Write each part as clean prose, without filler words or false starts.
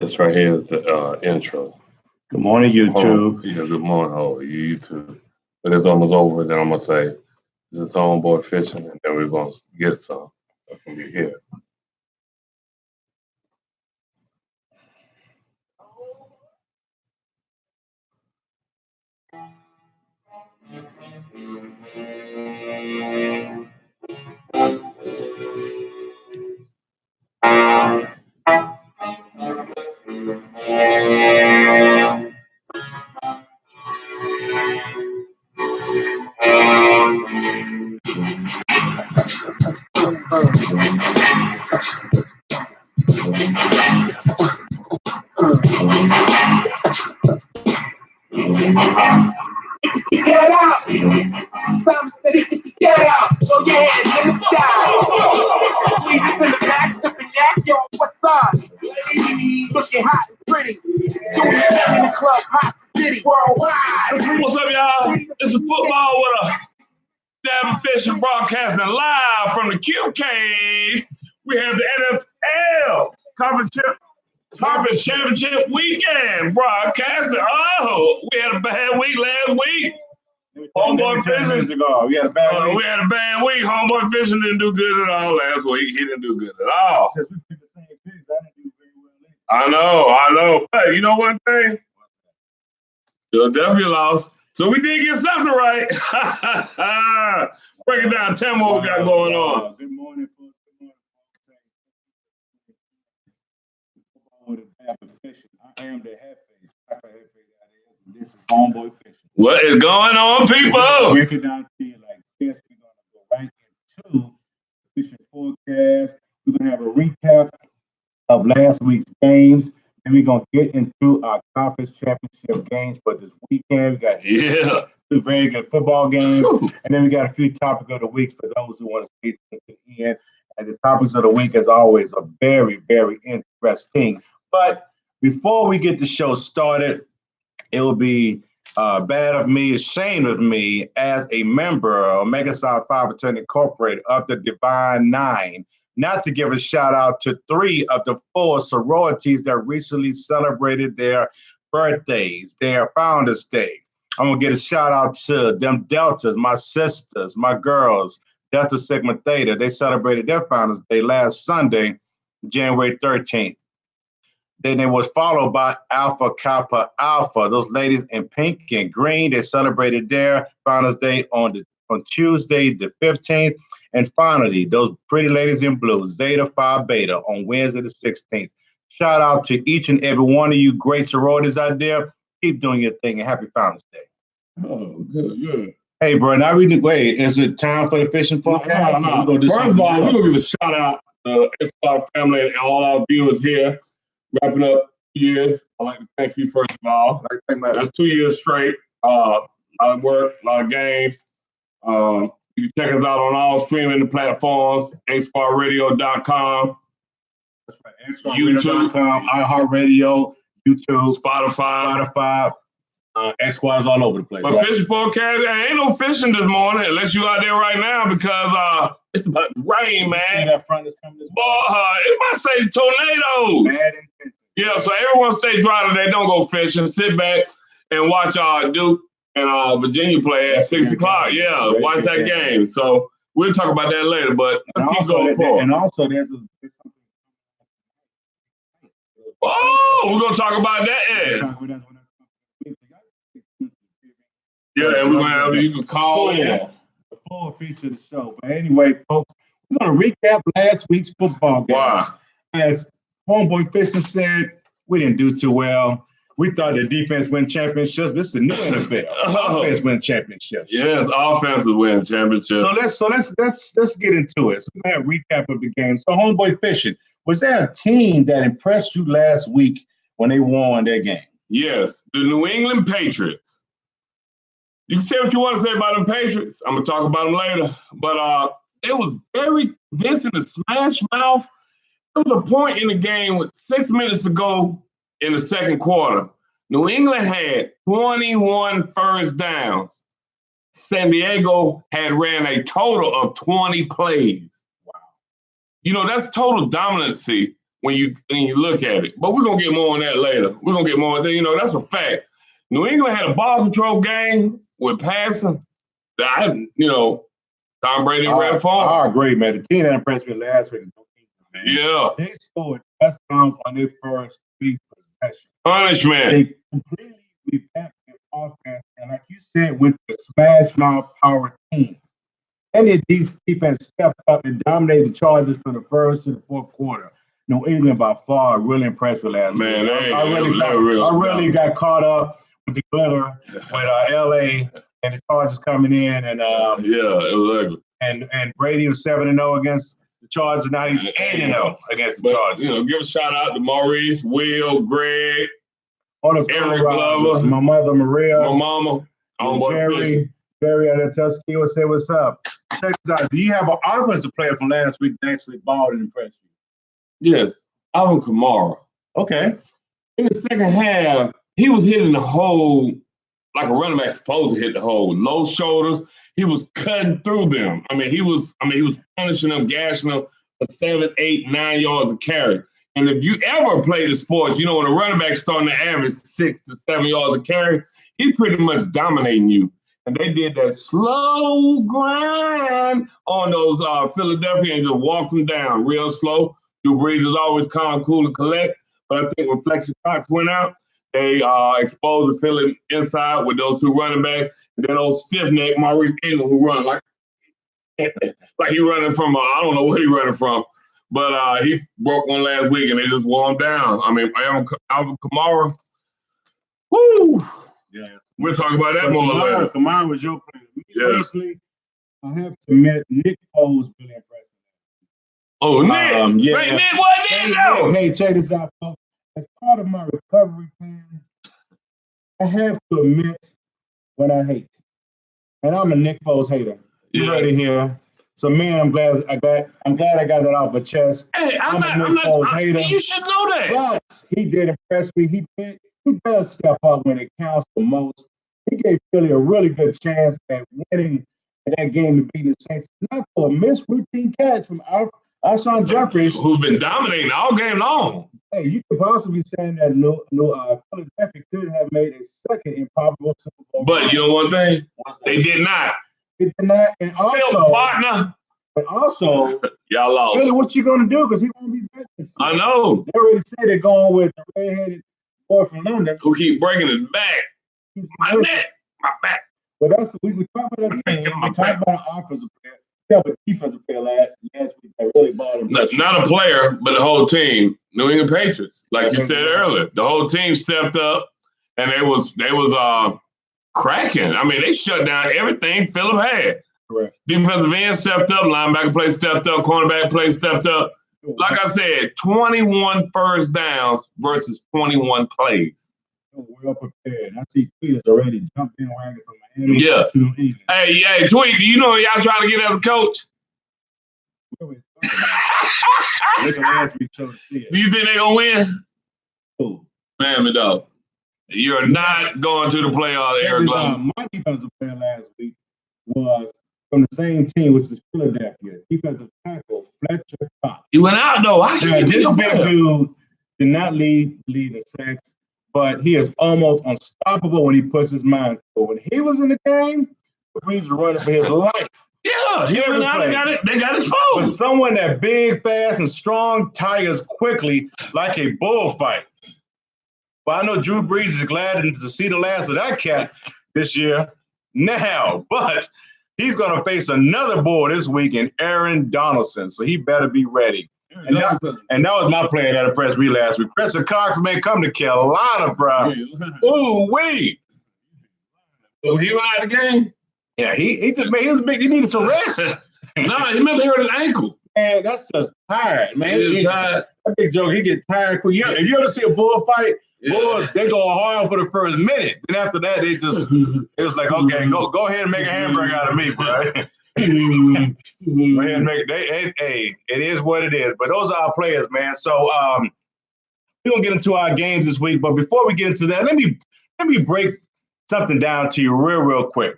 This right here is the intro. Good morning, YouTube. Yeah, good morning. Oh, you too. When it's almost over, then I'm gonna say this is homeboy fishing, and then we're gonna get some. That's gonna be here. Get out! Some steady, get the get out! Throw your hands in the sky! Squeeze it in the back, sipping yak, yo, what's up? Ladies, looking hot and pretty. Doing the jam in the club, hot city, worldwide. What's up, y'all? It's a football with a Dabbing Fishing broadcasting live from the Q Cave. We have the NFL Conference Championship weekend broadcasting. Oh, we had a bad week last week. Homeboy Fishing. We had a bad week. We had a bad week. Homeboy Fishing didn't do good at all last week. He didn't do good at all. Since we picked the same picks, I didn't do very well either. I know. Hey, you know one thing? Philadelphia lost. So we did get something right. Break it down. Tell me what we got going on. Good morning, folks. With a Jefe fishing. I am the Jefe. This is Homeboy Fishing. What is going on, people? Break it down to you like this. We're going to go right into the fishing forecast. We're going to have a recap of last week's games. And we're going to get into our conference championship games for this weekend. We got two very good football games. And then we got a few topics of the week for those who want to stay to the end. And the topics of the week, as always, are very, very interesting. But before we get the show started, it will be bad of me, ashamed of me as a member of Omega Psi Phi Fraternity Incorporated of the Divine Nine, not to give a shout out to 3 of the 4 sororities that recently celebrated their birthdays, their Founders Day. I'm going to get a shout out to them Deltas, my sisters, my girls, Delta Sigma Theta. They celebrated their Founders Day last Sunday, January 13th. Then it was followed by Alpha Kappa Alpha. Those ladies in pink and green, they celebrated their Founders Day on Tuesday, the 15th. And finally, those pretty ladies in blue, Zeta Phi Beta, on Wednesday, the 16th. Shout out to each and every one of you great sororities out there. Keep doing your thing, and happy Founders Day. Oh, good. Hey, bro, now wait, is it time for the fishing forecast? No. First of all, we're going to give a shout out to the family and all our viewers here. Wrapping up 2 years. I'd like to thank you, first of all. That's 2 years straight. A lot of work, a lot of games. You can check us out on all streaming platforms, asparradio.com. That's right, YouTube.com, iHeartRadio, YouTube, Spotify. X Squad's all over the place. But fishing forecast, ain't no fishing this morning unless you out there right now because it's about to rain, man. That front is coming this it might say tornado. Yeah, so everyone stay dry today. Don't go fishing. Sit back and watch Duke and Virginia play at 6 o'clock. Yeah, watch that game. So we'll talk about that later, but let's keep going forward. And also, there's something. Oh, we're going to talk about that. Yeah, and we're going to have you can call in. The full feature of the show. But anyway, folks, we're going to recap last week's football game. Wow. As Homeboy Fishing said, we didn't do too well. We thought the defense win championships. This is the new NFL. Offense win championships. Yes, offense win championships. So let's get into it. So we have a recap of the game. So Homeboy Fishing, was there a team that impressed you last week when they won their game? Yes, the New England Patriots. You can say what you want to say about them Patriots. I'm going to talk about them later. But it was very convincing to smash mouth. There was a point in the game with 6 minutes to go in the second quarter. New England had 21 first downs. San Diego had ran a total of 20 plays. Wow. You know, that's total dominancy when you look at it. But we're gonna get more on that later. We're gonna get more. You know, that's a fact. New England had a ball control game with passing. That Tom Brady in red form. I agree, man. The team that impressed me last week is man. Yeah. They scored touchdowns on their first 3 possessions. Punishment. They completely revamped their offense, and like you said, went to smash mouth power team. And their defense stepped up and dominated the Chargers from the first to the fourth quarter. New England by far really impressed with last week. I really got caught up with the glitter with LA and the Chargers coming in, and it was ugly. And Brady was 7-0 against the Chargers. Now he's 8-0 against the Chargers. Give a shout out to Maurice, Will, Greg, Eric Glover, my mother Maria, my mama, Jerry out of Tuskegee would say, "What's up?" Check this out. Do you have an offensive player from last week that actually balled and impressed you? Yes, Alvin Kamara. Okay. In the second half, he was hitting the hole like a running back supposed to hit the hole. Low shoulders. He was cutting through them. He was punishing them, gashing them for 7, 8, 9 yards of carry. And if you ever played the sports, when a running back starting to average 6 to 7 yards of carry, he's pretty much dominating you. And they did that slow grind on those Philadelphia and just walked them down real slow. Drew Brees is always calm, cool, and collect. But I think when Fletcher Cox went out, they exposed the Philly inside with those 2 running backs. And then old stiff neck Maurice Eagle, who run like he running from I don't know what he running from, but he broke one last week and they just wore him down. Alvin Kamara. Woo! Yeah. We'll talk about that more later. Kamara was your player. Personally, I have to admit, Nick Foles really impressed me. Oh, Nick! Say Nick, what you know? Hey, check this out, folks. As part of my recovery plan, I have to admit when I hate. And I'm a Nick Foles hater. You ready here? So, man, I'm glad I got that off my chest. Hey, I'm a Nick Foles hater. You should know that. But he did impress me. He does step up when it counts the most. He gave Philly a really good chance at winning that game and beating the Saints. Not for a missed routine catch from Alshon Jeffrey, who's been dominating all game long. Hey, you could possibly be saying that Philadelphia could have made a second improbable Super Bowl. But you know one thing? They did not. They did not. And also, partner. But also, y'all lost. Really, what you going to do? Because he won't be back this year. I know. They already said they're going with the red-headed boy from London. Who keep breaking his back. My neck. My back. But we talk about that team. We talk about an offensive player. We have a defensive player last week that really balled him. Not a player, but the whole team. New England Patriots. Like you said earlier. The whole team stepped up and they was cracking. They shut down everything Phillip had. Correct. Defensive end stepped up, linebacker play stepped up, cornerback play stepped up. Like I said, 21 first downs versus 21 plays. Well prepared. I see Tweet has already jumped in wagon from Miami. Yeah. To New England. Hey, Tweet, do you know what y'all trying to get as a coach? Do you think they're going to win? Who? Miami, dog. You're not going to the playoffs, Eric Glover. My defensive player last week was from the same team, which is Philadelphia. Defensive tackle, Fletcher Cox. He went out, though. This big dude did not lead the sacks, but he is almost unstoppable when he puts his mind to it. When he was in the game, he's running for his life. Yeah, he went out and they got exposed. But someone that big, fast, and strong tigers quickly like a bullfight. But I know Drew Brees is glad to see the last of that cat this year now, but he's going to face another bull this week in Aaron Donaldson, so he better be ready. And that was my player that impressed me last week. Fletcher Cox may come to Carolina, bro. Ooh-wee. So he went out of the game? Yeah, he was big. He needed some rest. No, he meant to hurt his ankle. Man, that's just tired, man. Tired. That big joke, he get tired quick. If you ever see a bullfight, bulls, they go hard for the first minute. Then after that, it was like, okay, go ahead and make a hamburger out of me, bro. Go ahead and make it. Hey, it is what it is. But those are our players, man. So we're gonna get into our games this week. But before we get into that, let me break something down to you real quick.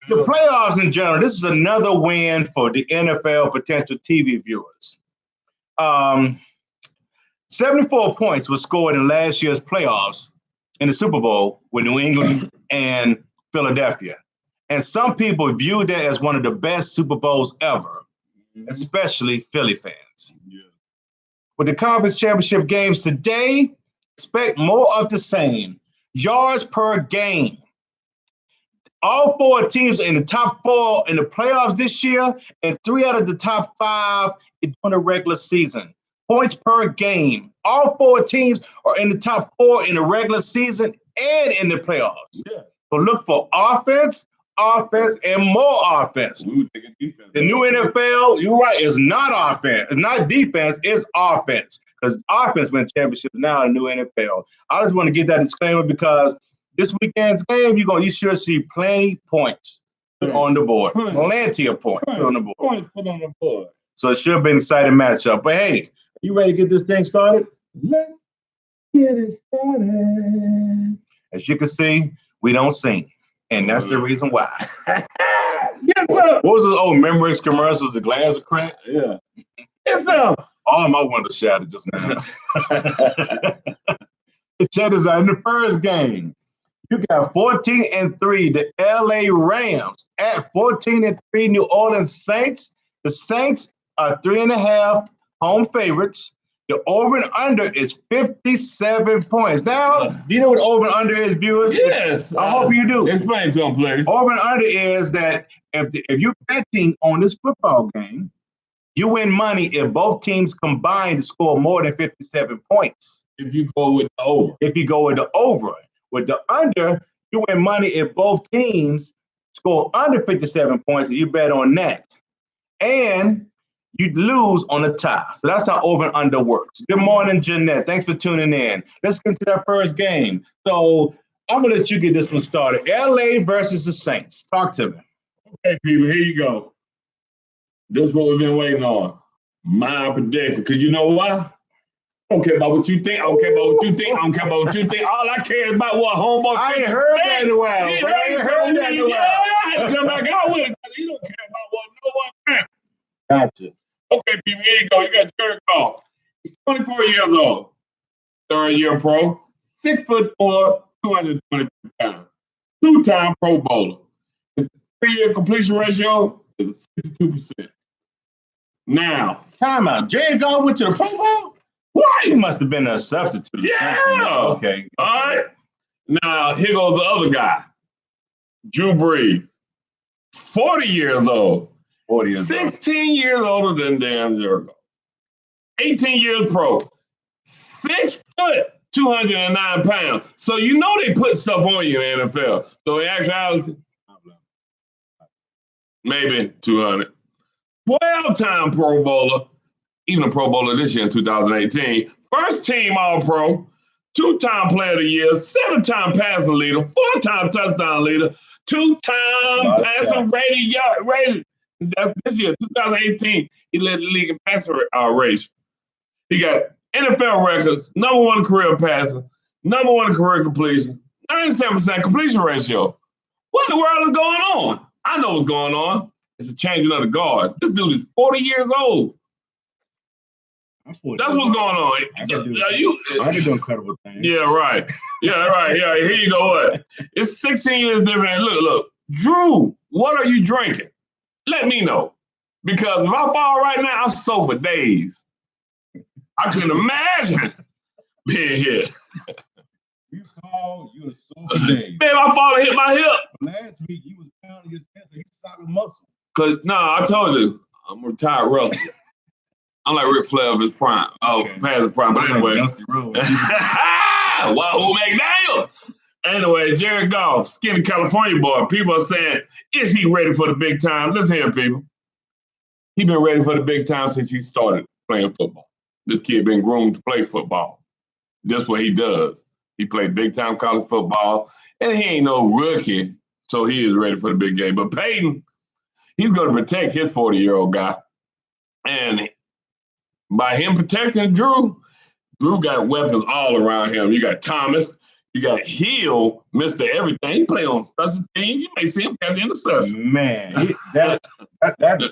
The playoffs in general, this is another win for the NFL potential TV viewers. 74 points were scored in last year's playoffs in the Super Bowl with New England and Philadelphia. And some people view that as one of the best Super Bowls ever, especially Philly fans. Yeah. With the conference championship games today, expect more of the same. Yards per game. All 4 teams are in the top 4 in the playoffs this year, and 3 out of the top 5 during the regular season. Points per game. All 4 teams are in the top 4 in the regular season and in the playoffs. Yeah. So look for offense, and more offense. We would take a defense. The new NFL, you're right, is not offense. It's not defense, it's offense. Because offense wins championships now in the new NFL. I just want to get that disclaimer because this weekend's game, you should see plenty points on the board. Plenty of points on the board. Points put on the board. So it should be an exciting matchup. But hey, you ready to get this thing started? Let's get it started. As you can see, we don't sing. And that's the reason why. Yes, sir. What was those old Memorex commercials? The glass are cracked? Yeah. Yes, sir. All of my windows shattered just now. Check this out. In the first game, you got 14-3, the LA Rams at 14-3 New Orleans Saints. The Saints are 3.5 home favorites. The over and under is 57 points. Now, do you know what over and under is, viewers? Yes. I hope you do. Explain to them, please. Over and under is that if you're betting on this football game, you win money if both teams combine to score more than 57 points. If you go with the over. If you go with the over. With the under, you win money if both teams score under 57 points, and you bet on that. And you lose on the tie. So that's how over and under works. Good morning, Jeanette. Thanks for tuning in. Let's get to that first game. So I'm going to let you get this one started. LA versus the Saints. Talk to me. Okay, people, here you go. This is what we've been waiting on. My prediction. Because you know why? I don't care about what you think. I don't care about what you think. I don't care about what you think. All I care is about what Homeboy. I ain't heard that in a while. I ain't heard that in a while. I had to come back out with it. He don't care about what no one thinks. Gotcha. Okay, people, here you go. You got Jared Goff. He's 24 years old. Third-year pro. 6'4", 220 pounds. 2-time Pro Bowler. His 3-year completion ratio is 62%. Now, time out. Jared Goff went to the Pro Bowl? What? He must have been a substitute. Yeah. Okay. All right. Now, here goes the other guy. Drew Brees. 40 years old. 40 years 16 years older than Dan Jericho. 18 years pro. 6 foot, 209 pounds. So you know they put stuff on you in the NFL. So in actuality, maybe 200. 12-time Pro Bowler, even a Pro Bowler this year in 2018. First team All-Pro, 2-time Player of the Year, 7-time passing leader, 4-time touchdown leader, 2-time passing rating. That's this year, 2018. He led the league in passing race. He got NFL records, #1 career passing, #1 career completion, 97% completion ratio. What in the world is going on? I know what's going on. It's a changing of the guard. This dude is 40 years old. That's what's going on. I can do incredible things. Yeah, right. Yeah, right. Yeah, here you go. What? It's 16 years different. Look. Drew, what are you drinking? Let me know. Because if I fall right now, I'm so for days. I couldn't imagine being here. You call, you are so for days. Man, if I fall and hit my hip. Last week, you was pounding his chest and you solid muscle. Because, I told you, I'm a retired wrestler. I'm like Ric Flair of his prime. Past his prime. But anyway. Dusty Road. Wahoo McDaniels. Anyway, Jared Goff, skinny California boy. People are saying, is he ready for the big time? Listen here, people. He's been ready for the big time since he started playing football. This kid been groomed to play football. That's what he does. He played big-time college football, and he ain't no rookie, so he is ready for the big game. But Peyton, he's going to protect his 40-year-old guy. And by him protecting Drew got weapons all around him. You got Thomas. You got Hill, Mr. Everything. He play on special teams. You may see him catch interception. Man, that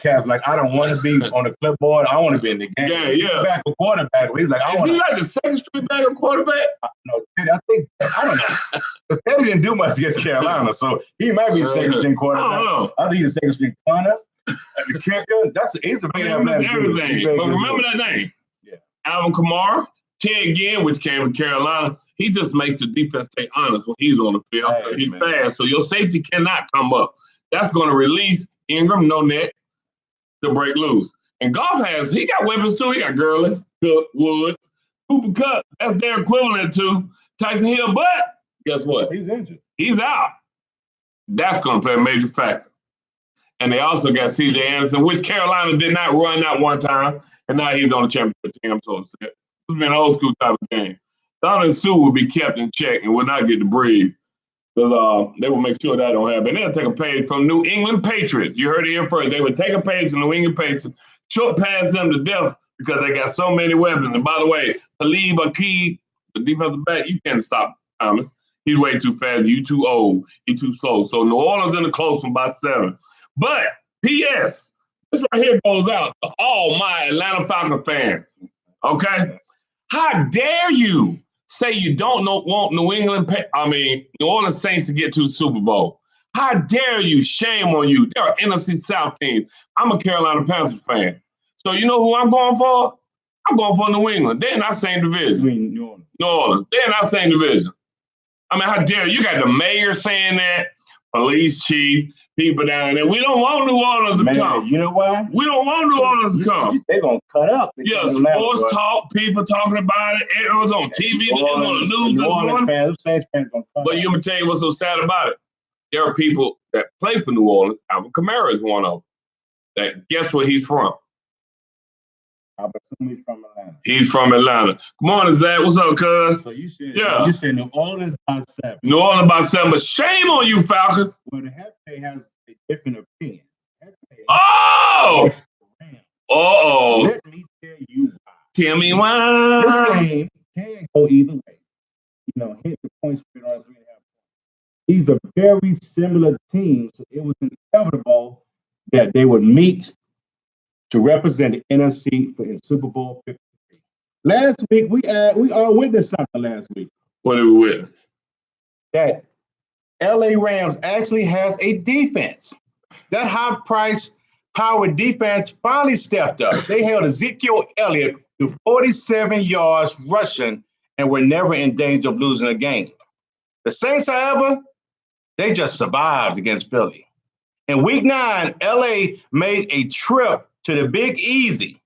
cat's like, I don't want to be on the clipboard. I want to be in the game. Yeah. He's back a quarterback. He's like, Is he like the second string back or quarterback? No, I don't know. Because Teddy didn't do much against Carolina, so he might be a second string quarterback. I don't know. I think he's a second string punter. The kicker. He's a big everything. But remember that name. Yeah. Alvin Kamara. Ted Ginn, which came from Carolina, he just makes the defense stay honest when he's on the field. So he's fast, so your safety cannot come up. That's going to release Ingram, no net, to break loose. And Goff he got weapons too. He got Gurley, Cook, Woods, Cooper Kupp. That's their equivalent to Tyson Hill. But guess what? He's injured. He's out. That's going to play a major factor. And they also got C.J. Anderson, which Carolina did not run that one time, and now he's on the championship team. I'm so upset. It's been an old school type of game. Donovan Sue will be kept in check and will not get to breathe. Because they will make sure that don't happen. They'll take a page from New England Patriots. You heard it here first. They would take a page from New England Patriots, short pass them to death because they got so many weapons. And by the way, Talib Akid, the defensive back, you can't stop Thomas. He's way too fast. You too old. He's too slow. So New Orleans in the close one by 7. But P.S., this right here goes out to all my Atlanta Falcons fans. Okay? How dare you say you don't want New Orleans Saints to get to the Super Bowl? How dare you? Shame on you. They're an NFC South team. I'm a Carolina Panthers fan. So you know who I'm going for? I'm going for New England. They're in our same division. New Orleans. They're in our same division. I mean, how dare you? You got the mayor saying that, police chief, people down there. We don't want New Orleans to come. You know why? We don't want New Orleans to come. They're going to cut up. Yeah, sports talk, people talking about it. It was on TV, it was on the news. New Orleans fans, Saints fans going to cut up. But you me tell you what's so sad about it. There are people that play for New Orleans. Alvin Kamara is one of them. That guess where he's from? I'm assuming he's from Atlanta. He's from Atlanta. Good morning, Zach. What's up, cuz? So you said New Orleans by 7. New Orleans by 7, but shame on you, Falcons. Well, the Jefe has a different opinion. Oh! Uh-oh. Let me tell you why. Tell me why. This game can go either way. Hit the point spread on 3.5 points. These are very similar teams, so it was inevitable that they would meet to represent the NFC in Super Bowl 53. Last week, we all witnessed something last week. What did we witness? That LA Rams actually has a defense. That high-priced power defense finally stepped up. They held Ezekiel Elliott to 47 yards rushing and were never in danger of losing a game. The Saints, however, they just survived against Philly. In Week 9, LA made a trip to the Big Easy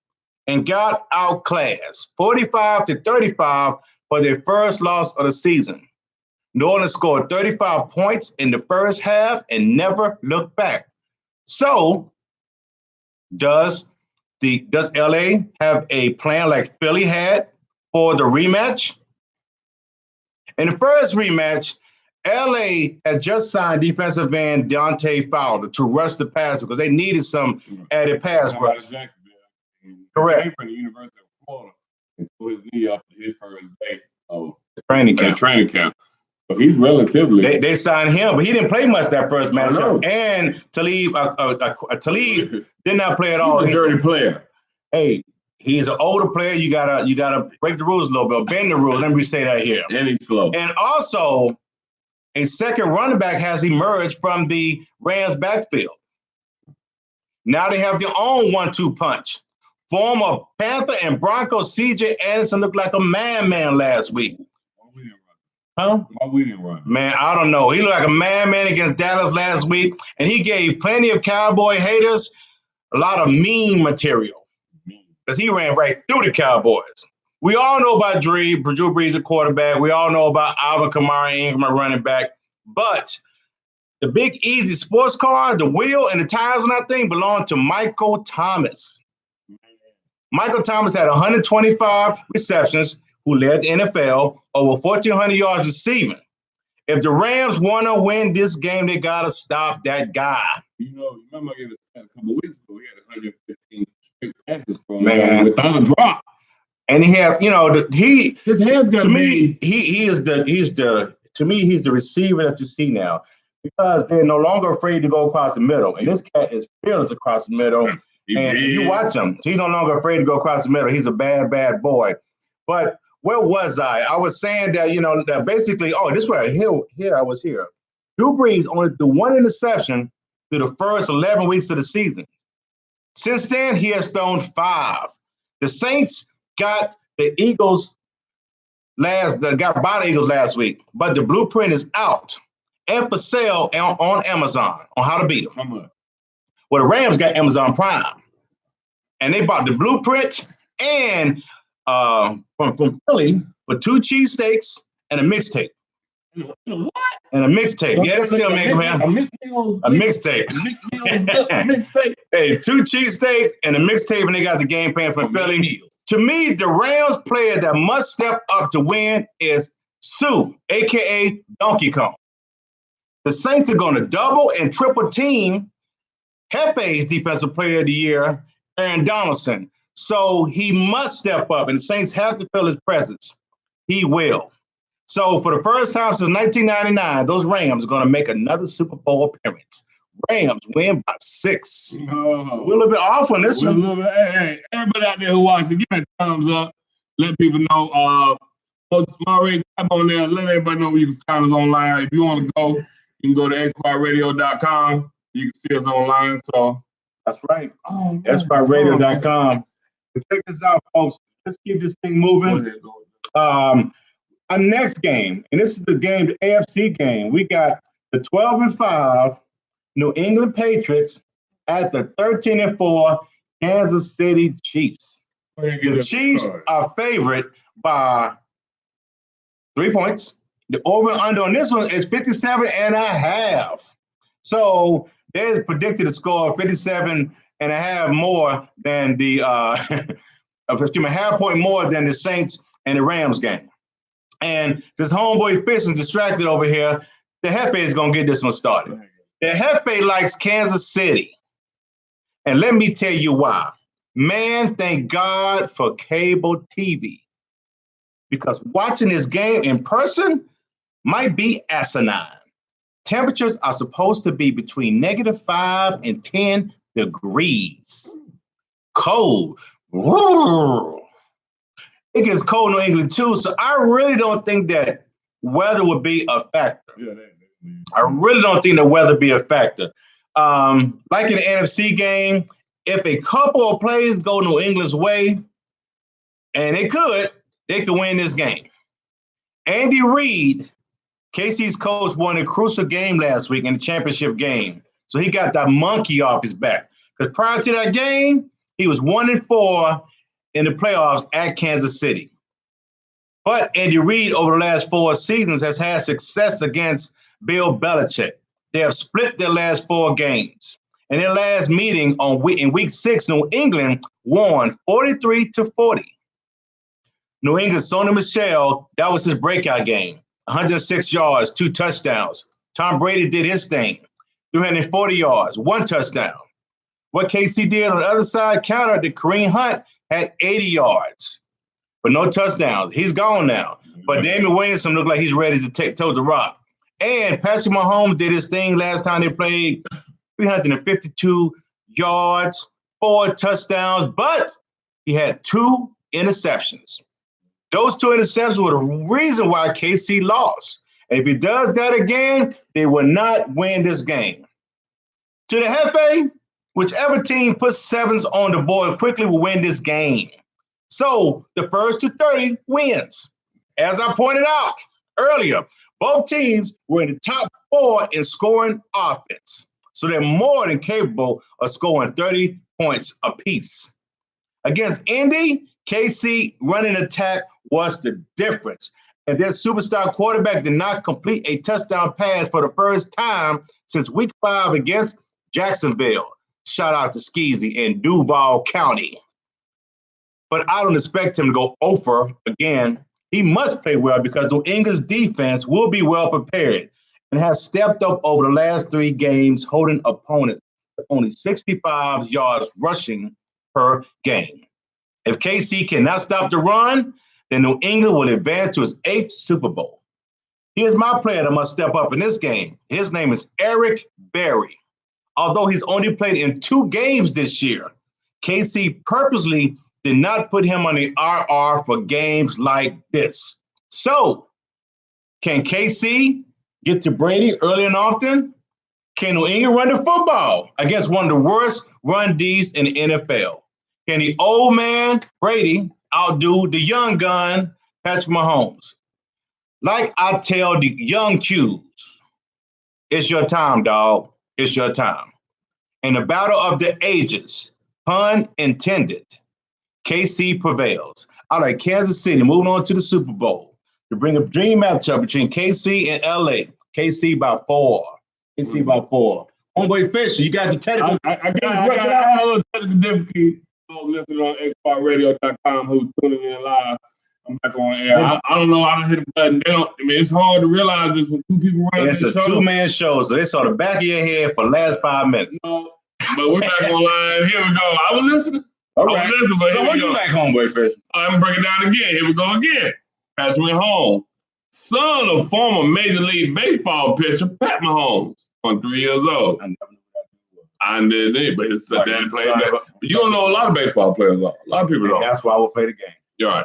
and got outclassed 45-35 for their first loss of the season. New Orleans scored 35 points in the first half and never looked back. So, does LA have a plan like Philly had for the rematch? In the first rematch, LA had just signed defensive end Deontay Fowler to rush the passer because they needed some added pass rush. Correct. From the University of Florida and put his knee up his first day of training camp. So he's relatively. They signed him, but he didn't play much that first matchup. And Talib did not play at all. He's a dirty player. Hey, he's an older player. You gotta break the rules a little bit, bend the rules. Let me say that here. And he's slow. And also, a second running back has emerged from the Rams backfield. Now they have their own 1-2 punch. Former Panther and Broncos C.J. Anderson looked like a man last week. Huh? Why we didn't run? Man, I don't know. He looked like a man against Dallas last week, and he gave plenty of Cowboy haters a lot of mean material because he ran right through the Cowboys. We all know about Drew Brees, a quarterback. We all know about Alvin Kamara, Ingram, a running back. But the Big Easy sports car, the wheel and the tires on that thing belong to Michael Thomas. Michael Thomas had 125 receptions, who led the NFL, over 1,400 yards receiving. If the Rams want to win this game, they got to stop that guy. Remember a couple weeks ago, he had 115 straight passes from without a drop. And he has, his hands got to me, he's the to me, he's the receiver that you see now because they're no longer afraid to go across the middle. And this cat is fearless across the middle. And if you watch him, he's no longer afraid to go across the middle. He's a bad, bad boy. But where was I? I was saying that, that basically, this way, here I was here. Drew Brees only threw one interception through the first 11 weeks of the season. Since then, he has thrown 5. The Saints got the Eagles got by the Eagles last week, but the blueprint is out and for sale on Amazon on how to beat them. Well, the Rams got Amazon Prime, and they bought the blueprint and from Philly for 2 cheesesteaks and a mixtape. What? And a mixtape. Yeah, that's still making man. A mixtape. Mixtape. Hey, 2 cheesesteaks and a mixtape, and they got the game plan for Philly. To me, the Rams player that must step up to win is Sue, a.k.a. Donkey Kong. The Saints are going to double and triple team Jefe's Defensive Player of the Year, Aaron Donaldson. So he must step up, and the Saints have to feel his presence. He will. So for the first time since 1999, those Rams are going to make another Super Bowl appearance. Rams win by 6. So we're a little bit off on this one. Hey, everybody out there who watching, give me a thumbs up. Let people know. Already tap on there. Let everybody know where you can find us online. If you want to go, you can go to xyradio.com. You can see us online. So that's right. xyradio.com. Check this out, folks. Let's keep this thing moving. Our next game, and this is the game, the AFC game. We got the 12-5 New England Patriots at the 13-4 Kansas City Chiefs. The Chiefs are favored by 3 points. The over and under on this one is 57.5. So they predicted a score of 57.5 more than the half point more than the Saints and the Rams game. And this homeboy fishing distracted over here, the Jefe is going to get this one started. The Jefe likes Kansas City. And let me tell you why. Man, thank God for cable TV. Because watching this game in person might be asinine. Temperatures are supposed to be between -5 and 10 degrees. Cold. It gets cold in New England too, so I really don't think that weather would be a factor. I really don't think the weather be a factor. Like in the NFC game, if a couple of plays go New England's way, and they could win this game. Andy Reid, KC's coach, won a crucial game last week in the championship game. So he got that monkey off his back. Because prior to that game, he was 1-4 in the playoffs at Kansas City. But Andy Reid, over the last 4 seasons, has had success against Bill Belichick. They have split their last 4 games. In their last meeting in week 6, New England won 43-40. New England, Sony Michel, that was his breakout game. 106 yards, 2 touchdowns. Tom Brady did his thing. 340 yards, 1 touchdown. What KC did on the other side countered that Kareem Hunt had 80 yards, but no touchdowns. He's gone now. But Damian Williamson looked like he's ready to toe the rock. And Patrick Mahomes did his thing last time they played, 352 yards, 4 touchdowns, but he had 2 interceptions. Those 2 interceptions were the reason why KC lost. And if he does that again, they will not win this game. To the Jefe, whichever team puts 7s on the board quickly will win this game. So the first to 30 wins. As I pointed out earlier, both teams were in the top 4 in scoring offense. So they're more than capable of scoring 30 points apiece. Against Indy, KC running attack was the difference. And their superstar quarterback did not complete a touchdown pass for the first time since week 5 against Jacksonville. Shout out to Skeezy in Duval County. But I don't expect him to go over again. He must play well because New England's defense will be well prepared and has stepped up over the last 3 games, holding opponents to only 65 yards rushing per game. If KC cannot stop the run, then New England will advance to its 8th Super Bowl. Here's my player that must step up in this game. His name is Eric Berry. Although he's only played in 2 games this year, KC purposely did not put him on the IR for games like this. So, can KC get to Brady early and often? Can New England run the football against one of the worst run Ds in the NFL? Can the old man, Brady, outdo the young gun, Patrick Mahomes? Like I tell the young Qs, it's your time, dog. It's your time. In the battle of the ages, pun intended, KC prevails. All right, Kansas City moving on to the Super Bowl to bring a dream matchup between KC and LA. KC by 4. KC by 4. Homeboy Fishing, you got the technical. I got a little technical difficulty. Listening on xparradio.com who's tuning in live. I'm back on air. I don't know how to hit a button. It's hard to realize this when 2 people running this show. It's a 2-man show, so they saw the back of your head for the last 5 minutes. No, but we're back online. Here we go. I was listening. All right. But so what do you like, Homeboy Fishing? I'm gonna break it down again. Here we go again. Patrick Mahomes, son of former Major League Baseball pitcher Pat Mahomes, 3 years old. I did it, but it's a daddy playing that. But you don't know a lot of baseball players. A lot of people don't. That's why I will play the game. You're right.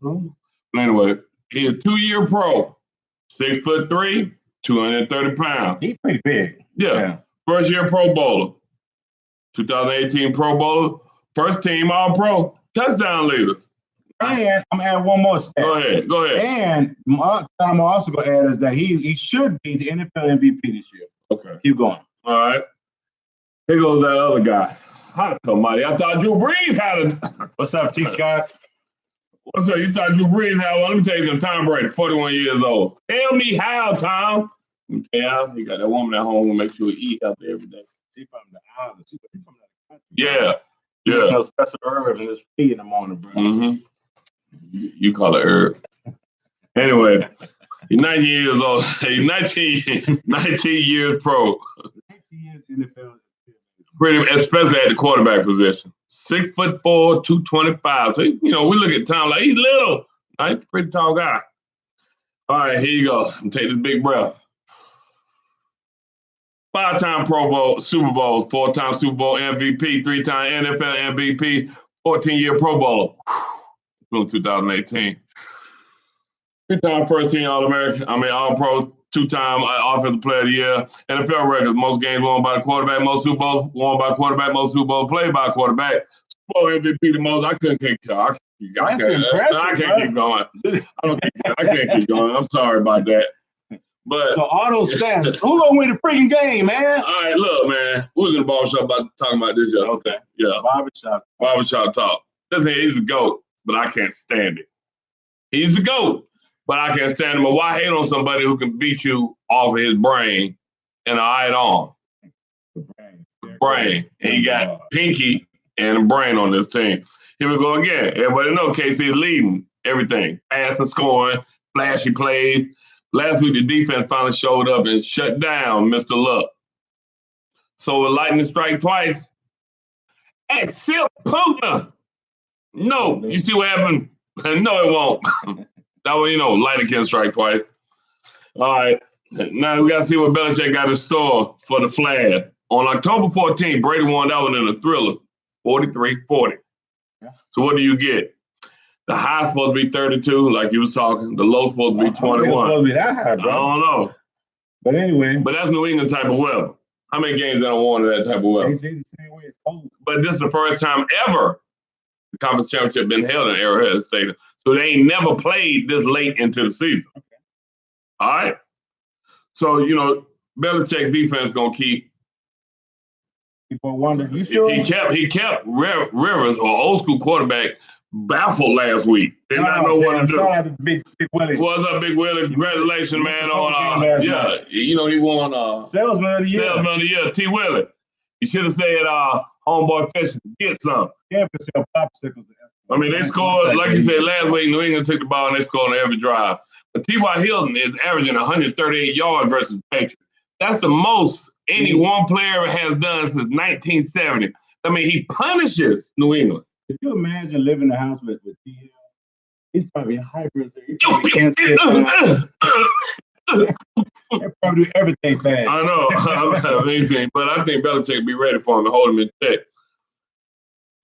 But anyway, he's a 2-year pro, 6'3", 230 pounds. He's pretty big. Yeah. First year Pro Bowler, 2018 Pro Bowler, first team All Pro, touchdown leaders. And I'm gonna add one more stat. Go ahead. And I'm also gonna add is that he should be the NFL MVP this year. Okay. Keep going. All right. Here goes that other guy. Hot somebody. I thought Drew Brees had it. What's up, T. Scott? What's up? You thought Drew Brees had one? Let me tell you something. Tom Brady, 41 years old. Tell me how, Tom. Yeah, he got that woman at home who makes sure he eat healthy every day. She from the island. She from the country. Yeah. You know, special herbs in this tea in the morning, bro. Mm-hmm. You call it herb. Anyway, he's 19 years old. He's 19 years pro. 19 years NFL. Pretty, especially at the quarterback position. 6'4", 225. So, you know, we look at Tom like he's little. He's a pretty tall guy. All right, here you go. I'm gonna take this big breath. 5-time Pro Bowl, Super Bowls, 4-time Super Bowl MVP, 3-time NFL MVP, 14-year Pro Bowler. From 2018. 3-time first team All-American, All-Pro, 2-time Offensive Player of the Year. NFL records, most games won by the quarterback, most Super Bowls won by the quarterback, most Super Bowls played by a quarterback. Super Bowl MVP the most. I couldn't keep going. I can't keep going. I'm sorry about that. But so all those stats, who gonna win the freaking game, man? All right, look, man. We was in the barbershop talking about this yesterday. Okay. Yeah. Barbershop talk. Listen, he's a GOAT, but I can't stand it. He's the GOAT, but I can't stand him. But why hate on somebody who can beat you off of his brain and an eye on? Brain. And he got Pinky and a brain on this team. Here we go again. Everybody know KC is leading everything. Passing, scoring, flashy plays. Last week, the defense finally showed up and shut down Mr. Luck. So with lightning strike twice, except Putin. No, you see what happened? No, it won't. That way, lightning can strike twice. All right, now we got to see what Belichick got in store for the Flash. On October 14th, Brady won that one in a thriller, 43-40. Yeah. So what do you get? The high's supposed to be 32, like you was talking. The low's supposed to be 21. It's supposed to be that high, bro. I don't know. But anyway. But that's New England type of weather. How many games they don't want that type of weather? They say the same way it's cold. But this is the first time ever the conference championship been held in Arrowhead Stadium. So they ain't never played this late into the season. Okay. All right? So, Belichick defense going to keep. People wonder, you sure? He kept Rivers, or old school quarterback, baffled last week. Did not know what to do. Big Willie. What's up, Big Willie? Congratulations, man, on he won Salesman of the Year. Salesman of the Year, T. Willie. You should have said Homeboy Fishing, get some. Yeah, for sale popsicles. I mean, they scored, like you said, last week, New England took the ball and they scored on every drive. But T.Y. Hilton is averaging 138 yards versus Patriots. That's the most any one player has done since 1970. I mean, he punishes New England. Could you imagine living in a house with T.L.? He's probably hyper. He probably can't sit down. He probably do everything fast. I know. I'm amazing. But I think Belichick will be ready for him to hold him in check.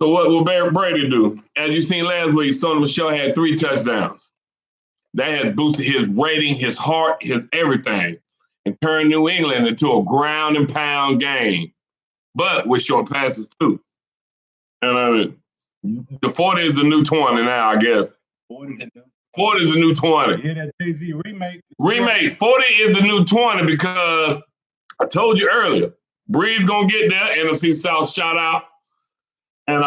So what will Brady do? As you seen last week, Sony Michel had 3 touchdowns. That has boosted his rating, his heart, his everything, and turned New England into a ground and pound game, but with short passes too. And I mean, the 40 is the new 20 now, I guess. 40 is the new 20. Yeah, that Jay-Z remake. 40 is the new 20 because I told you earlier, Breed's going to get there, NFC South shout out, and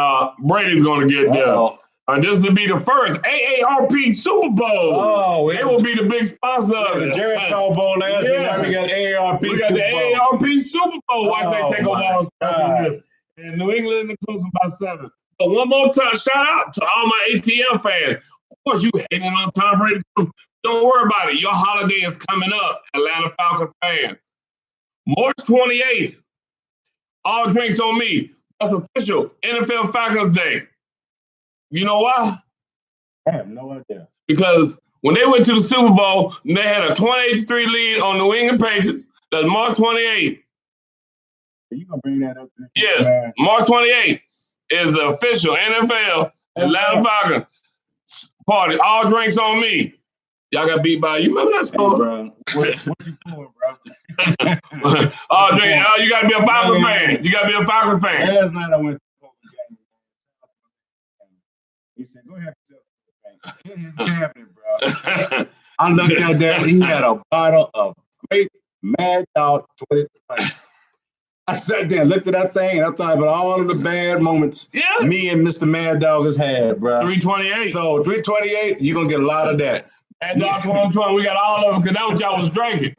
Brady's going to get there. This will be the first AARP Super Bowl. Oh, it will be the big sponsor of it. The Jerry Call Bowl last week. Now we got AARP. We got the AARP Super Bowl. Watch they take over all special. And New England in the closing by 7. But one more time, shout out to all my ATL fans. Of course, you hating on Tom Brady. Don't worry about it. Your holiday is coming up, Atlanta Falcons fan. March 28th. All drinks on me. That's official. NFL Falcons Day. You know why? I have no idea. Because when they went to the Super Bowl, they had a 28-3 lead on New England Patriots. That's March 28th. You gonna bring that up? Yes, March 28th is the official NFL Atlanta Falcons party. All drinks on me. Y'all got beat by. You remember that song, hey, bro? What you doing, bro? All drink. You gotta be a Falcons fan. You gotta be a Falcons fan. Last night I went to the game. He said, "Go have yourself a drink." His cabinet, bro. I looked at that. He had a bottle of great Mad Dog 2020. I sat there and looked at that thing, and I thought about all of the bad moments me and Mr. Mad Dog has had, bro. 328. So 328, you're going to get a lot of that. Mad Dog 2020, we got all of them because that's what y'all was drinking.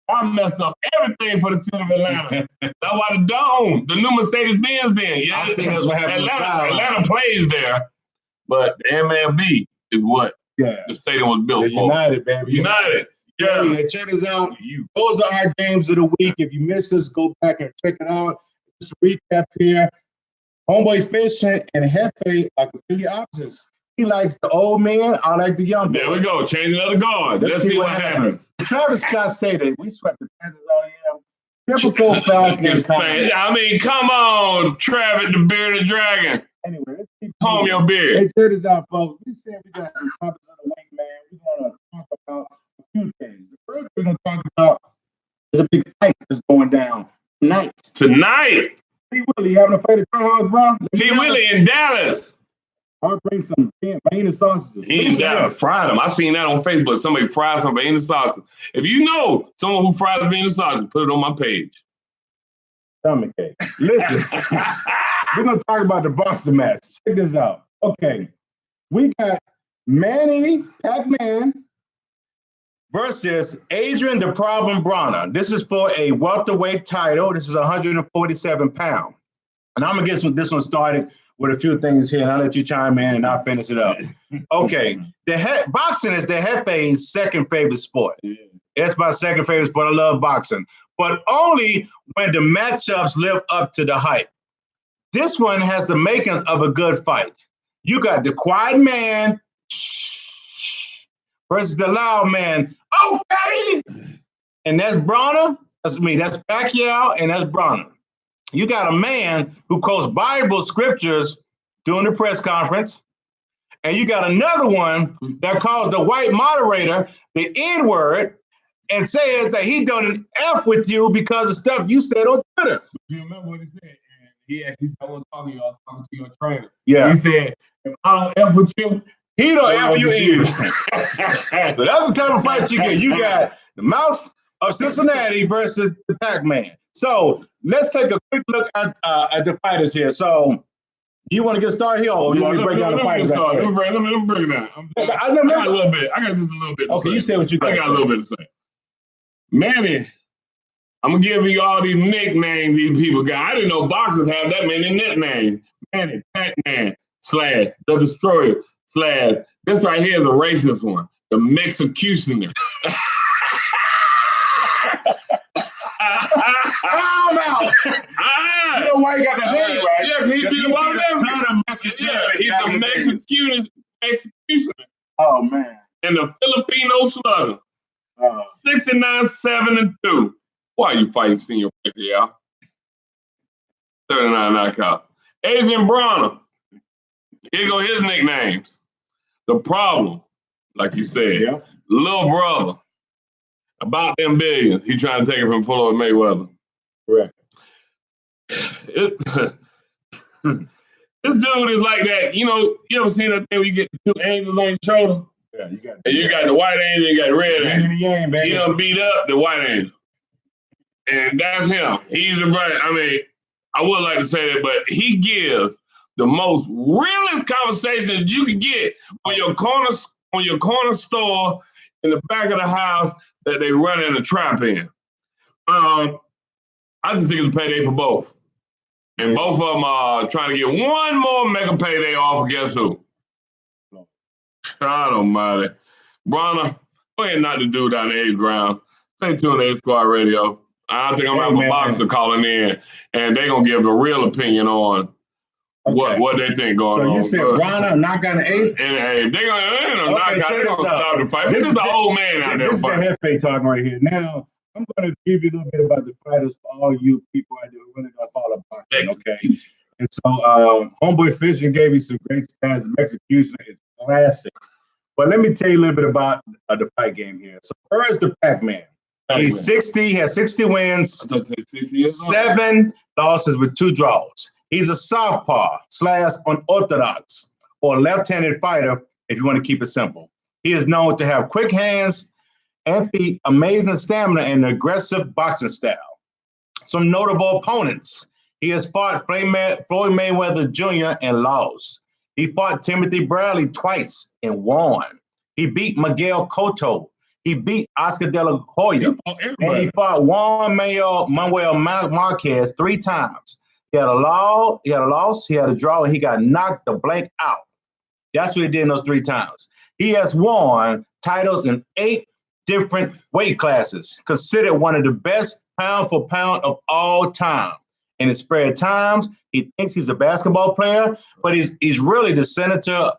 I messed up everything for the city of Atlanta. That's why the Dome, the new Mercedes-Benz been. Yeah, I think that's what happened. Atlanta plays there, but the MLB is what the stadium was built for. United, baby. United. Yeah. Hey, check us out. Those are our games of the week. If you missed us, go back and check it out. Just a recap here. Homeboy Fishing and Jefe are completely opposites. He likes the old man. I like the young boy. There we go. Changing of the guard. Let's see what happens. Travis Scott said that we swept the Panthers all year. Typical Falcons. I mean, come on, Travis the Bearded Dragon. Anyway, let's keep comb your beard. Hey, check this out, folks. We said we got some topics of the week, man. We're going to talk about a few things. The first we're going to talk about is a big fight that's going down tonight. P. Willie, you having a fight at your house, bro? P. Willie in Dallas. I'll bring some Vienna sausages. He's fried them. I seen that on Facebook. Somebody fried some Vienna sausage. If you know someone who fries Vienna sausage, put it on my page. Stomach ache. Listen, we're going to talk about the Boston match. Check this out. Okay, we got Manny Pac-Man versus Adrian the Problem Bronner. This is for a welterweight title. This is 147 pounds. And I'm going to get this one started with a few things here, and I'll let you chime in, and I'll finish it up. Okay, boxing is the Jefe's second favorite sport. It's my second favorite sport. I love boxing, but only when the matchups live up to the hype. This one has the makings of a good fight. You got the quiet man versus the loud man. Okay, and that's Bronner. That's me. That's Pacquiao, and that's Bronner. You got a man who quotes Bible scriptures during the press conference, and you got another one that calls the white moderator the N-word and says that he don't F with you because of stuff you said on Twitter. You remember what he said? He said, I wasn't talking to you, I was talking to your trainer. Yeah. He said, if I don't F with you, he don't F you either. So that's the type of fight you get. You got the Mouse of Cincinnati versus the Pac-Man. So let's take a quick look at the fighters here. So do you want to get started here, or you want to break down the fighters? Let me break it down. I got a little bit. I got just a little bit. Okay, you say what you got. I got a little bit to say. Manny, I'm gonna give you all these nicknames these people got. I didn't know boxers have that many nicknames. Manny, Pac-Man, / The Destroyer, / this right here is a racist one. The Mexicutioner. I'm out. You know why you got that name, right? Yeah, he's the Mexicutioner. Oh man. And the Filipino Slugger. 69-7-2. Why are you fighting Senior Pacquiao? 39 knockout. Adrian Bronner. Here go his nicknames. The Problem, like you said. Yeah. Little Brother. About them billions. He trying to take it from Floyd Mayweather. Correct. This dude is like that. You know, you ever seen that thing where you get the two angels on your shoulder? Yeah, you got. And you got the white angel, you got the red angel. Yang, baby. He done beat up the white angel. And that's him. He's a brother. I mean, I would like to say that, but he gives the most realest conversation that you can get on your corner store in the back of the house that they run in a trap in. I just think it's a payday for both. And both of them are trying to get one more mega payday off of guess who? God almighty. Bronner, go ahead and knock the dude down the 8th round. Stay tuned to 8 Squad Radio. I think I'm going to have a boxer calling in, and they're going to give a real opinion on what they think going on. So you said Bronner knock out the 8th? And hey, they're going to knock out. They're going to stop the fight. This is the old man out there. This is the Jefe talking right here. Now, I'm going to give you a little bit about the fighters for all you people out there who really going to follow boxing, okay? And so, Homeboy Fishing gave you some great stats. The execution is classic. But let me tell you a little bit about the fight game here. So, first, the Pac-Man. He's 60, has 60 wins, 7 losses with 2 draws. He's a southpaw / unorthodox or left-handed fighter, if you want to keep it simple. He is known to have quick hands and the amazing stamina and aggressive boxing style. Some notable opponents. He has fought Floyd Mayweather Jr. and lost. He fought Timothy Bradley twice and won. He beat Miguel Cotto. He beat Oscar De La Hoya. And he fought Juan Manuel Marquez 3 times. He had a loss, he had a draw, and he got knocked the blank out. That's what he did in those 3 times. He has won titles in 8 different weight classes, considered one of the best pound for pound of all time. In his spare times, he thinks he's a basketball player, but he's really the senator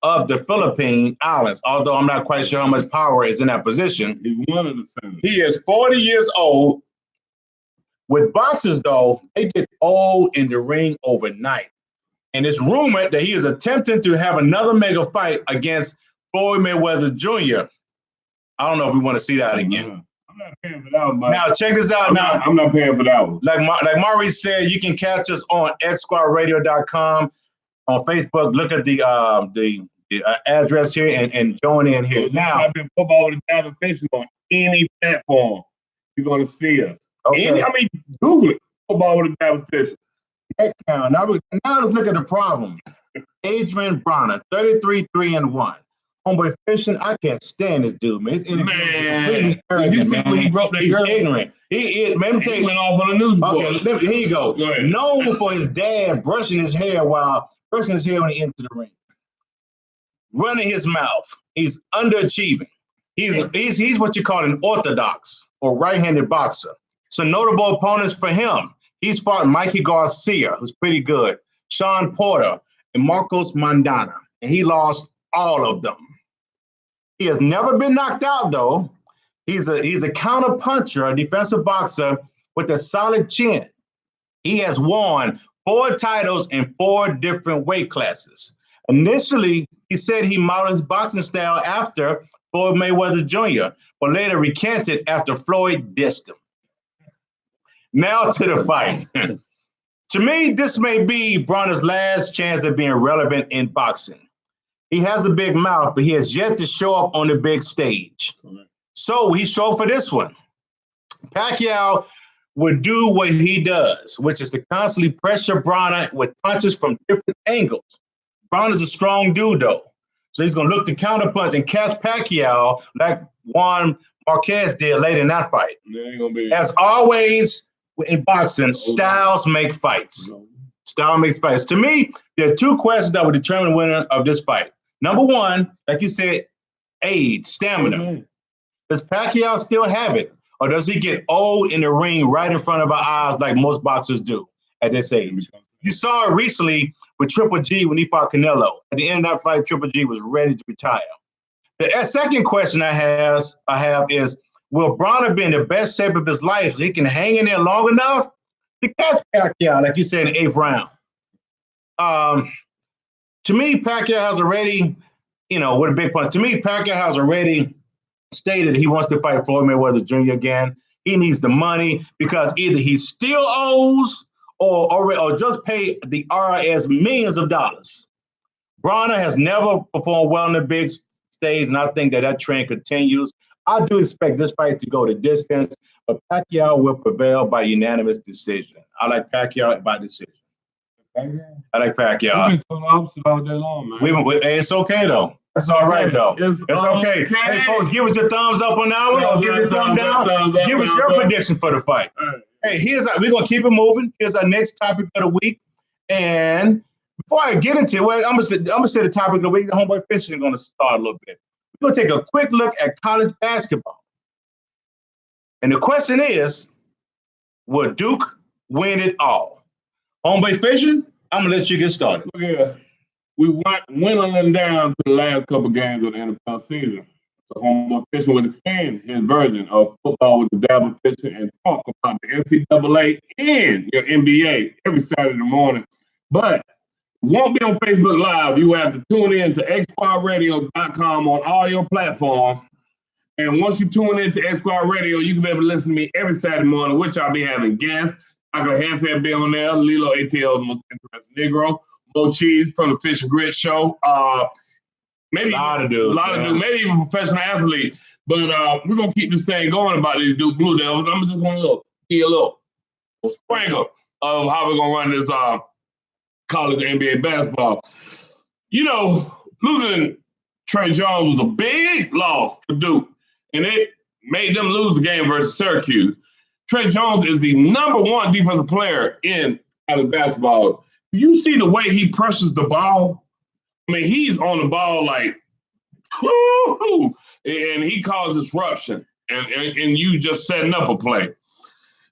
of the Philippine Islands, although I'm not quite sure how much power is in that position. He's one of the senators. He is 40 years old. With boxers, though, they get old in the ring overnight. And it's rumored that he is attempting to have another mega fight against Floyd Mayweather Jr. I don't know if we want to see that again. I'm not paying for that one. Now, check this out. I'm not paying for that one. Like Maurice said, you can catch us on xsquadradio.com. On Facebook, look at the address here and join in here. Now, I've been football with the David Fishing on any platform. You're going to see us. Okay. Google it. Football with the David Fishing. Next round. Now let's look at the problem. Adrian Bronner, 33-3-1. Homeboy Fishing, I can't stand this dude, man. He's completely arrogant, man. He's ignorant. He is. Man, let me tell you. He went off on the news. Okay, here you go. Known for his dad brushing his hair when he entered the ring. Running his mouth. He's underachieving. He's what you call an orthodox or right-handed boxer. So notable opponents for him. He's fought Mikey Garcia, who's pretty good, Sean Porter, and Marcos Mandana, and he lost all of them. He has never been knocked out, though. He's a counter puncher, a defensive boxer with a solid chin. He has won 4 titles in 4 different weight classes. Initially, he said he modeled his boxing style after Floyd Mayweather Jr., but later recanted after Floyd dissed him. Now to the fight. To me, this may be Bronner's last chance of being relevant in boxing. He has a big mouth, but he has yet to show up on the big stage. So he showed for this one. Pacquiao would do what he does, which is to constantly pressure Bronner with punches from different angles. Bronner's a strong dude, though. So he's going to look to counterpunch and catch Pacquiao like Juan Marquez did later in that fight. As always, in boxing, styles make fights. Style makes fights. To me, there are 2 questions that will determine the winner of this fight. Number 1, like you said, age, stamina. Does Pacquiao still have it? Or does he get old in the ring right in front of our eyes like most boxers do at this age? You saw it recently with Triple G when he fought Canelo. At the end of that fight, Triple G was ready to retire. The second question I have is, will Bronner be in the best shape of his life so he can hang in there long enough to catch Pacquiao, like you said, in the 8th round? To me, Pacquiao has already, with a big punch. To me, Pacquiao has already stated he wants to fight Floyd Mayweather Jr. again. He needs the money because either he still owes or just paid the IRS millions of dollars. Bronner has never performed well on the big stage, and I think that trend continues. I do expect this fight to go the distance, but Pacquiao will prevail by unanimous decision. I like Pacquiao by decision. I like Pacquiao. We've been doing the opposite all day long, man. It's okay, though. That's all right, though. It's okay. Hey, folks, give us your thumbs up on that one, or give it a thumb down. Give us your prediction for the fight. Hey, we're going to keep it moving. Here's our next topic of the week. And before I get into it, I'm gonna say the topic of the week. The Homeboy Fishing is going to start a little bit. We're going to take a quick look at college basketball. And the question is, will Duke win it all? Homeboy Fishing, I'm going to let you get started. Yeah. We went them down to the last couple games of the NFL season. So Homeboy Fishing will extend his version of football with the Dabble Fishing and talk about the NCAA and your NBA every Saturday morning. But won't be on Facebook Live. You have to tune in to xsquadradio.com on all your platforms. And once you tune in to X Squad Radio, you can be able to listen to me every Saturday morning, which I'll be having guests. I got Jefe be on there, Lilo ATL, the most interesting Negro, Mo Cheese from the Fish and Grit Show. Maybe a lot of dudes, maybe even professional athlete. But we're gonna keep this thing going about these Duke Blue Devils. I'm just gonna give you a little sprinkle of how we're gonna run this college NBA basketball. Losing Trey Jones was a big loss for Duke, and it made them lose the game versus Syracuse. Trey Jones is the #1 defensive player in college basketball. Do you see the way he pressures the ball? I mean, he's on the ball like, whoo, and he causes disruption, and you just setting up a play.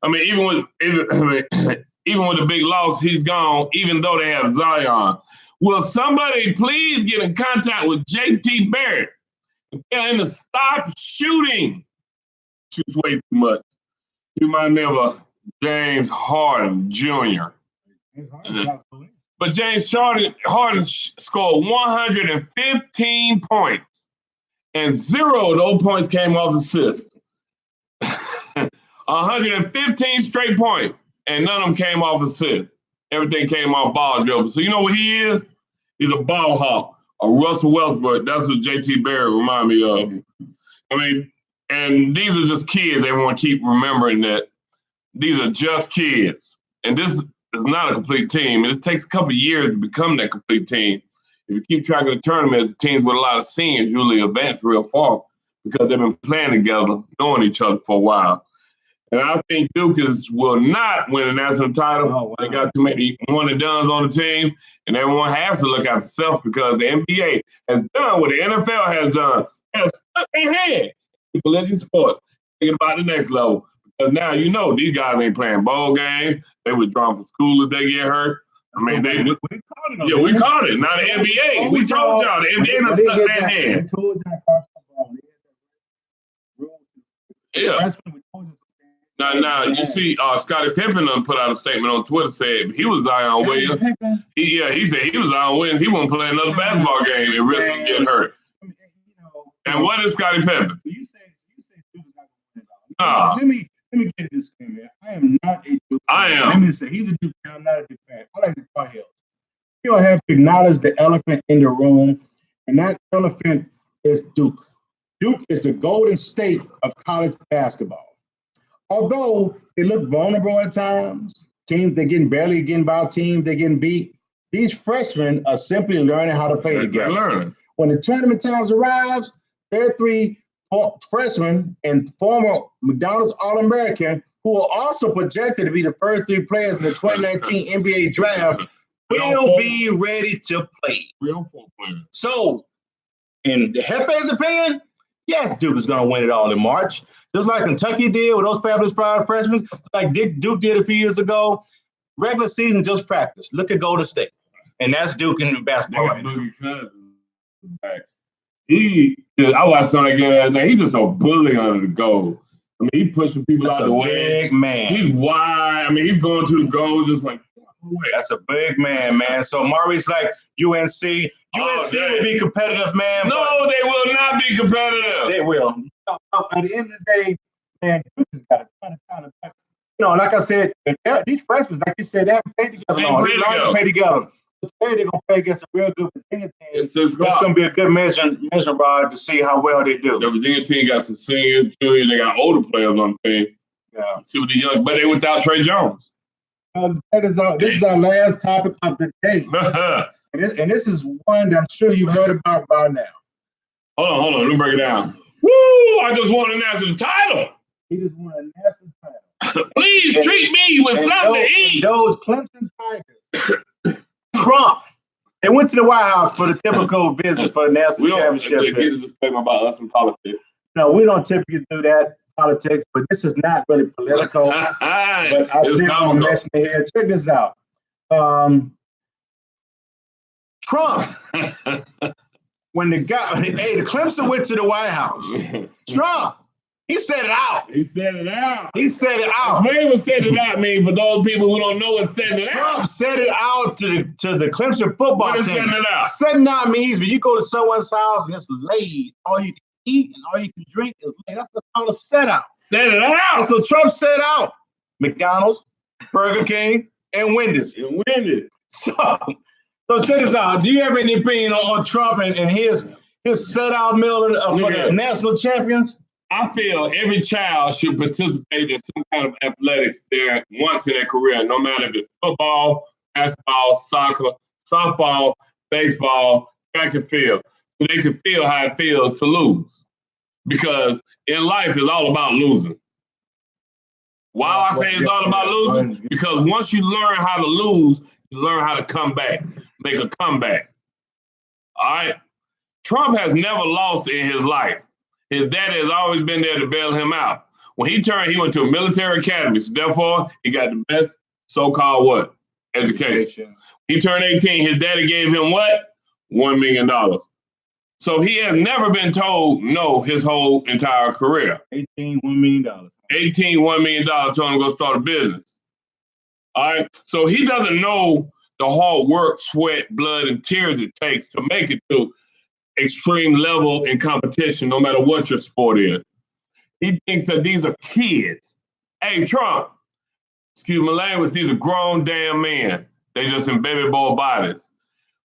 I mean, even with the big loss, he's gone, even though they have Zion. Will somebody please get in contact with JT Barrett and tell him to stop shooting? Shoots way too much. You might never James Harden Jr. But James Harden scored 115 points, and 0 of those points came off assists. 115 straight points, and none of them came off assists. Everything came off ball dribbles. So you know what he is? He's a ball hawk, a Russell Westbrook. That's what JT Barrett remind me of. I mean, and these are just kids. Everyone keep remembering that these are just kids. And this is not a complete team. It takes a couple of years to become that complete team. If you keep track of the tournament, the teams with a lot of seniors usually advance real far because they've been playing together, knowing each other for a while. And I think Duke will not win a national title. Oh, wow. They got too many one-and-dones on the team, and everyone has to look at themselves because the NBA has done what the NFL has done. They have stuck their head in collegiate sports, thinking about the next level. Because now these guys ain't playing bowl games. They withdraw from school if they get hurt. I mean, we caught it. Yeah, we caught it. Now the NBA. We told y'all the NBA done stuck their head. We told y'all. Yeah. Now you see, Scottie Pippen done put out a statement on Twitter saying he was Zion Williams. He said he was Zion Williams. He wouldn't play another basketball game and risk getting hurt. And what is Scottie Pippen? You say Duke is not going to win it all. Let me get this thing, man. I am not a Duke fan. I am. Let me say he's a Duke fan. I'm not a Duke fan. I like the Tar Heels. You don't have to acknowledge the elephant in the room, and that elephant is Duke. Duke is the Golden State of college basketball. Although they look vulnerable at times, teams they're barely getting by teams, they're getting beat. These freshmen are simply learning how to play together. When the tournament times arrives, their 3 freshmen and former McDonald's All-American, who are also projected to be the first 3 players in the 2019 NBA draft, will be ready to play. Real full players. So, in the Jefe's opinion, yes, Duke is going to win it all in March. Just like Kentucky did with those fabulous 5 freshmen, like Duke did a few years ago. Regular season, just practice. Look at Golden State. And that's Duke in basketball. Boogie Cousins back. I watched on that game last night. He's just a bully under the goal. I mean, he pushing people out the way. Big man. He's wide. I mean, he's going to the goal just like. That's a big man. So Maurice like UNC. UNC will be competitive, man. No, they will not be competitive. They will. At the end of the day, man, you just got a ton of time. Like I said, these freshmen, like you said, they haven't played together long. They learned to play together. Today they're gonna play against a real good Virginia team. It's gonna be a good measure rod to see how well they do. The Virginia team got some seniors, juniors. They got older players on the team. Yeah. See what the young, but they without Trey Jones. This is our last topic of the day, and this is one that I'm sure you've heard about by now. Hold on, let me break it down. Woo! I just won a national title. He just won a national title. Please treat me with something to eat. Those Clemson Tigers. Trump. They went to the White House for the typical visit for the national championship. We don't get a disclaimer about us in politics. No, we don't typically do that. Politics, but this is not really political. But I still want to mention it here. Check this out. Trump, when the Clemson went to the White House, Trump, he said it out. He said it out. Man was said it out. Mean for those people who don't know what said it out. Trump said it out to the Clemson football team. Setting it out? Setting out means when you go to someone's house and it's laid, all you can eat and all you can drink is laid. That's called a set out. Set it out. And so Trump set out McDonald's, Burger King, and Wendy's. So check this out. Do you have any opinion on Trump and his set out meal for the national champions? I feel every child should participate in some kind of athletics there once in their career, no matter if it's football, basketball, soccer, softball, baseball, track and field, so they can feel how it feels to lose. Because in life, it's all about losing. Why I say it's all about losing? Because once you learn how to lose, you learn how to come back, make a comeback. All right? Trump has never lost in his life. His daddy has always been there to bail him out. When he went to a military academy. So therefore, he got the best so-called what? Education. He turned 18. His daddy gave him what? $1 million. So he has never been told no his whole entire career. 18, $1 million. $1 million told him to go start a business. All right. So he doesn't know the hard work, sweat, blood, and tears it takes to make it to extreme level in competition, no matter what your sport is. He thinks that these are kids. Hey, Trump, excuse my language, these are grown damn men. They just in baby boy bodies.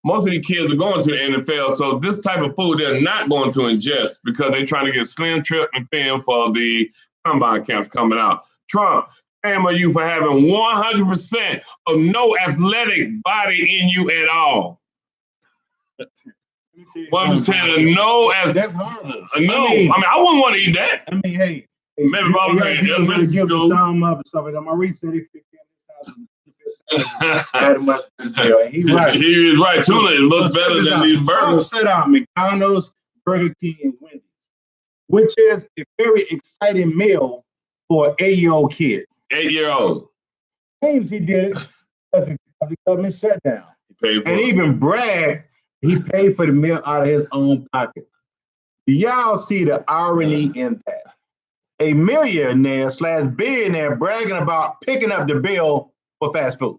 Most of these kids are going to the NFL, so this type of food they're not going to ingest because they're trying to get slim, trip, and thin for the combine camps coming out. Trump, shame on you for having 100% of no athletic body in you at all. 100% of no. That's horrible. No, I mean, I wouldn't want to eat that. I mean, hey, maybe if I was in elementary school. Thumb up or something. My research. He's right. He is right. Tuna is much better than these burgers. Set out McDonald's, Burger King, and Wendy's, which is a very exciting meal for an 8-year-old kid. 8-year-old. Claims he did it because the government shutdown. He paid for and it. Even bragged he paid for the meal out of his own pocket. Do y'all see the irony in that? A millionaire / billionaire bragging about picking up the bill for fast food.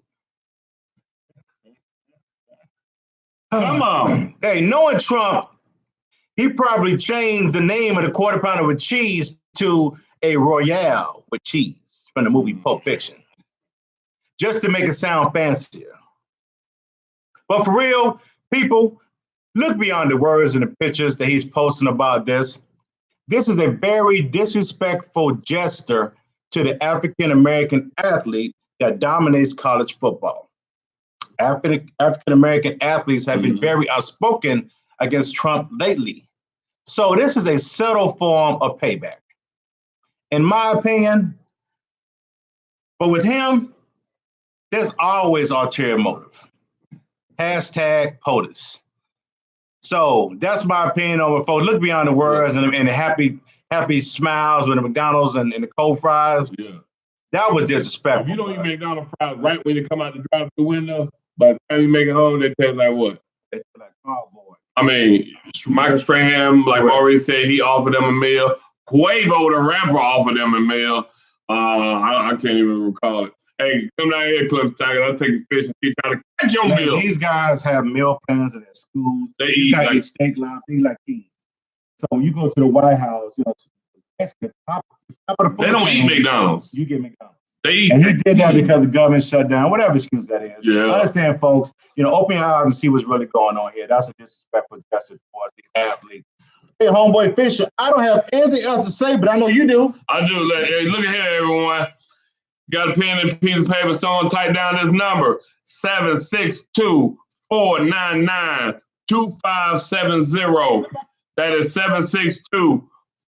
Come on. Hey, knowing Trump, he probably changed the name of the quarter pounder with cheese to a Royale with cheese from the movie Pulp Fiction, just to make it sound fancier. But for real, people, look beyond the words and the pictures that he's posting about this. This is a very disrespectful gesture to the African-American athlete that dominates college football. African-American athletes have been very outspoken against Trump lately. So this is a subtle form of payback, in my opinion. But with him, there's always ulterior motive. Hashtag POTUS. So that's my opinion on it, folks. Look beyond the words and the happy smiles with the McDonald's and the cold fries. Yeah. That was disrespectful. If you don't eat McDonald's fries right when you come out the drive-through window, by the time you make it home, they taste like what? They taste like cardboard. I mean, Michael Strahan, like Maurice said, he offered them a meal. Quavo, the rapper, offered them a meal. I can't even recall it. Hey, come down here, Cliff Tiger. I'll take a fish and keep trying to catch your meal. These guys have meal plans in their schools. These guys eat steak lounge. They like these. So when you go to the White House, it's the top of the food They don't eat McDonald's. You get McDonald's. They eat. And he did that because the government shut down, whatever excuse that is. Yeah. I understand, folks. Open your eyes and see what's really going on here. That's a disrespectful gesture towards the athlete. Hey, Homeboy Fisher, I don't have anything else to say, but I know you do. I do. Hey, look at here, everyone. Got a pen and a piece of paper. Someone type down this number: 762-499-2570. That is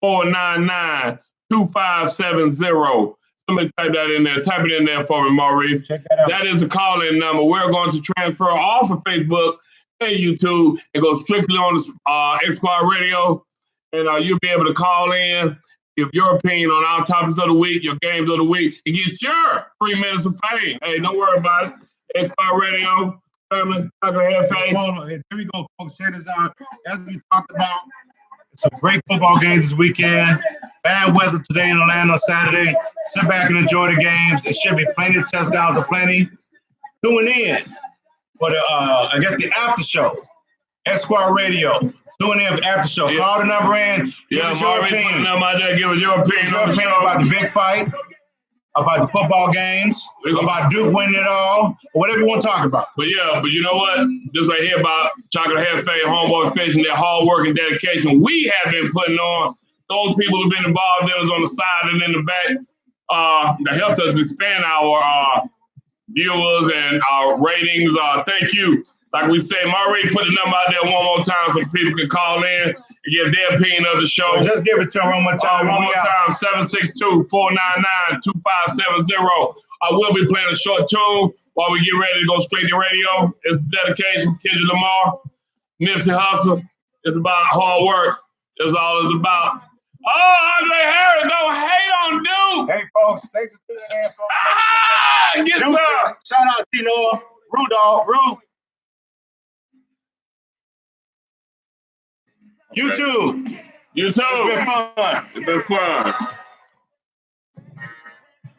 762-499-2570. Somebody type that in there. Type it in there for me, Maurice. Check that out. That is the call-in number. We're going to transfer off of Facebook and YouTube and go strictly on the X Squad Radio. And you'll be able to call in, give your opinion on our topics of the week, your games of the week, and get your 3 minutes of fame. Hey, don't worry about it. X Squad Radio, family, talk ahead, fame. Here we go, folks. Check this out. As we talked about, some great football games this weekend. Bad weather today in Atlanta, Saturday. Sit back and enjoy the games. There should be plenty of touchdowns aplenty. Tune in for the, I guess, the after show. X Squad Radio. Tune in for the after show. Call the number in. Give us your opinion. Give us your opinion about the big fight, about the football games, about Duke winning it all, or whatever you want to talk about. But you know what? This right here about Chocolate Jefe, Homeboy Fishing, their hard work and dedication we have been putting on. Those people who've been involved in us on the side and in the back that helped us expand our viewers and our ratings. Thank you. Like we said, Maurice put the number out there one more time so people can call in and give their opinion of the show. Well, just give it to them one more time. 762-499-2570. I will be playing a short tune while we get ready to go straight to radio. It's dedication, Kendrick Lamar, Nipsey Hussle. It's about hard work. That's all it's about. Oh, Andre Harris, don't hate on Duke. Hey, folks, thanks for tuning in, folks. Get Duke, some. shout out to Rudolph. YouTube. It's been fun.